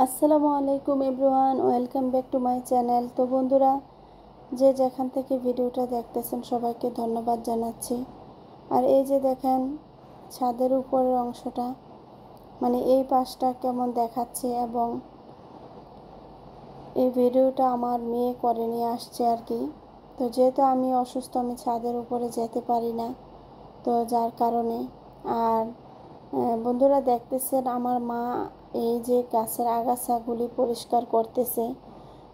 আসসালামু আলাইকুম everyone, welcome back to my channel. তো বন্ধুরা, যে যেখান থেকে ভিডিওটা দেখতেছেন সবাইকে ধন্যবাদ জানাচ্ছি। আর এই যে দেখেন ছাদের উপরের অংশটা, মানে এই পাশটা কেমন দেখাচ্ছে, এবং এই ভিডিওটা আমার মেয়ে করে নিয়ে আসছে আর কি। তো যেহেতু আমি অসুস্থ, আমি ছাদের উপরে যেতে পারি না, তো যার কারণে। আর বন্ধুরা দেখতেছেন আমার মা এই যে গাছের আগাছাগুলি পরিষ্কার করতেছে।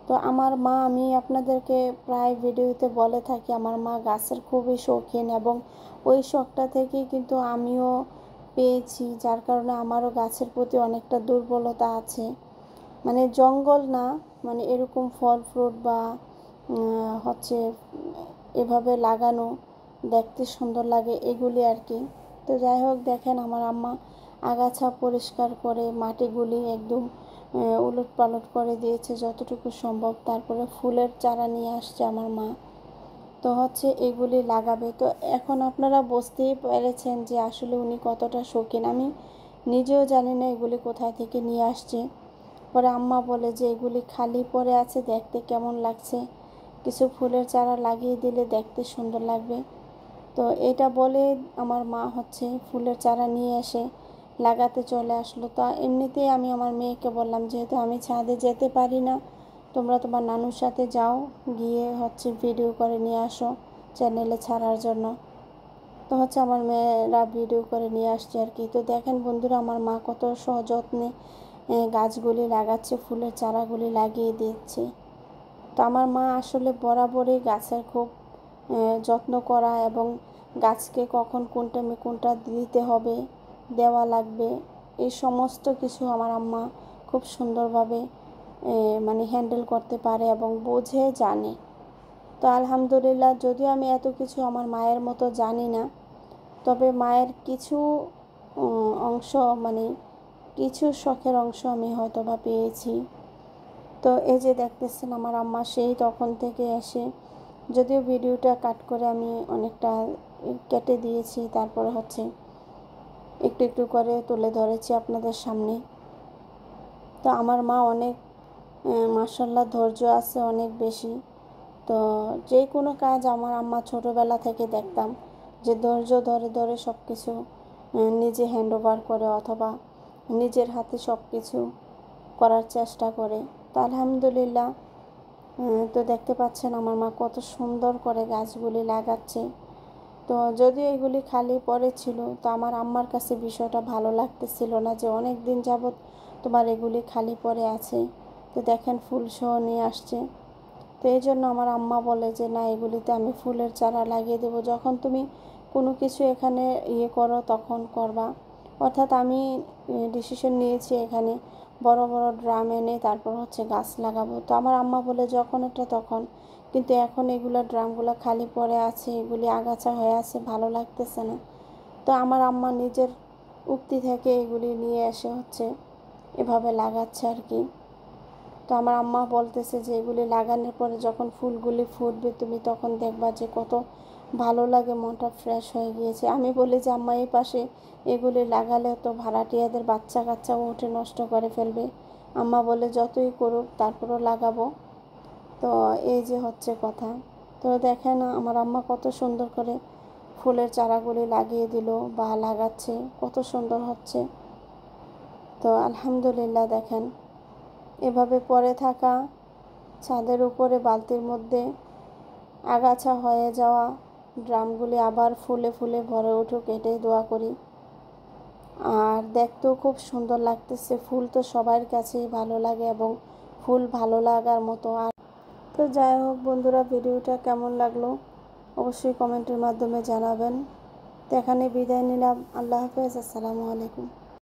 তো আমার মা, আমি আপনাদেরকে প্রায় ভিডিওতে বলে থাকি আমার মা গাছের খুবই শৌখিন, এবং ওই শখটা থেকেই কিন্তু আমিও পেয়েছি, যার কারণে আমারও গাছের প্রতি অনেকটা দুর্বলতা আছে। মানে জঙ্গল না, মানে এরকম ফল ফ্রুট বা হচ্ছে এভাবে লাগানো দেখতে সুন্দর লাগে এগুলি আর কি। তো যাই হোক, দেখেন আমার আম্মা আগাছা পরিষ্কার করে মাটিগুলি একদম উলট পালট করে দিয়েছে যতটুকু সম্ভব। তারপরে ফুলের চারা নিয়ে আসছে আমার মা, তো হচ্ছে এগুলি লাগাবে। তো এখন আপনারা বুঝতেই পেরেছেন যে আসলে উনি কতটা শৌখিন। আমি নিজেও জানি না এগুলি কোথায় থেকে নিয়ে আসছে। পরে আম্মা বলে যে এগুলি খালি পড়ে আছে, দেখতে কেমন লাগছে, কিছু ফুলের চারা লাগিয়ে দিলে দেখতে সুন্দর লাগবে। তো এটা বলে আমার মা হচ্ছে ফুলের চারা নিয়ে এসে লাগাতে চলে আসলো। তা এমনিতেই আমি আমার মেয়েকে বললাম, যেহেতু আমি ছাদে যেতে পারি না, তোমরা তোমার নানুর সাথে যাও, গিয়ে হচ্ছে ভিডিও করে নিয়ে আসো চ্যানেলে ছাড়ার জন্য। তো হচ্ছে আমার মেয়েরা ভিডিও করে নিয়ে আসছে আর কি। তো দেখেন বন্ধুরা, আমার মা কত সযত্নে গাছগুলি লাগাচ্ছে, ফুলের চারাগুলি লাগিয়ে দিচ্ছে। তো আমার মা আসলে বরাবরই গাছের খুব যত্ন করা, এবং গাছকে কখন কোন টাইমে কোনটা দিতে হবে, দেওয়া লাগবে, এই সমস্ত কিছু আমার আম্মা খুব সুন্দরভাবে মানে হ্যান্ডেল করতে পারে এবং বোঝে, জানে। তো আলহামদুলিল্লাহ, যদিও আমি এত কিছু আমার মায়ের মতো জানি না, তবে মায়ের কিছু অংশ, মানে কিছু শখের অংশ আমি হয়তো বা পেয়েছি। তো এই যে দেখতেছেন আমার আম্মা সেই তখন থেকে এসে, যদিও ভিডিওটা কাট করে আমি অনেকটা কেটে দিয়েছি, তারপরে হচ্ছে একটু একটু করে তুলে ধরেছি আপনাদের সামনে। তো আমার মা অনেক মাশাআল্লাহ ধৈর্য আছে অনেক বেশি। তো যে কোনো কাজ আমার আম্মা ছোটোবেলা থেকে দেখতাম যে ধৈর্য ধরে ধরে সব কিছু নিজে হ্যান্ড ওভার করে, অথবা নিজের হাতে সব কিছু করার চেষ্টা করে। তো আলহামদুলিল্লাহ, তো দেখতে পাচ্ছেন আমার মা কত সুন্দর করে গাছগুলি লাগাচ্ছে। তো যদিও এগুলি খালি পড়েছিল, তো আমার আম্মার কাছে বিষয়টা ভালো লাগতেছিল না যে অনেক দিন যাবৎ তোমার এগুলি খালি পড়ে আছে। তো দেখেন ফুল সহ নিয়ে আসছে। তো এই জন্য আমার আম্মা বলে যে না, এগুলিতে আমি ফুলের চারা লাগিয়ে দেবো, যখন তুমি কোনো কিছু এখানে করো তখন করবা। অর্থাৎ আমি ডিসিশন নিয়েছি এখানে বড় বড় ড্রাম এনে তারপর হচ্ছে গাছ লাগাবো। তো আমার আম্মা বলে যখন এটা তখন, কিন্তু এখন এগুলো ড্রামগুলো খালি পড়ে আছে, এগুলি আগাছা হয়ে আছে, ভালো লাগতেছে না। তো আমার আম্মা নিজের উক্তি থেকে এগুলি নিয়ে এসে হচ্ছে এভাবে লাগাচ্ছে আর কি। তো আমার আম্মা বলতেছে যে এগুলি লাগানোর পরে যখন ফুলগুলি ফুটবে তুমি তখন দেখবা যে কত ভালো লাগে, মনটা ফ্রেশ হয়ে গিয়েছে। আমি বলি যে আম্মা, এই পাশে এগুলি লাগালে তো ভাড়াটিয়াদের বাচ্চা কাচ্চাও উঠে নষ্ট করে ফেলবে। আম্মা বলে যতই করুক তারপরও লাগাবো। তো এই যে হচ্ছে কথা। তো দেখেন আমার আম্মা কত সুন্দর করে ফুলের চারাগুলি লাগিয়ে দিল বা লাগাচ্ছে, কত সুন্দর হচ্ছে। তো আলহামদুলিল্লাহ, দেখেন এভাবে পড়ে থাকা ছাদের উপরে বালতির মধ্যে আগাছা হয়ে যাওয়া ড্রামগুলি আবার ফুলে ফুলে ভরে উঠুক, এটাই দোয়া করি। আর দেখতেও খুব সুন্দর লাগতেছে, ফুল তো সবার কাছেই ভালো লাগে, এবং ফুল ভালো লাগার মতো। আর তো যাই হোক বন্ধুরা, ভিডিওটা কেমন লাগলো অবশ্যই কমেন্টের মাধ্যমে জানাবেন। তো এখানে বিদায় নিলাম, আল্লাহ হাফেজ, আসসালামু আলাইকুম।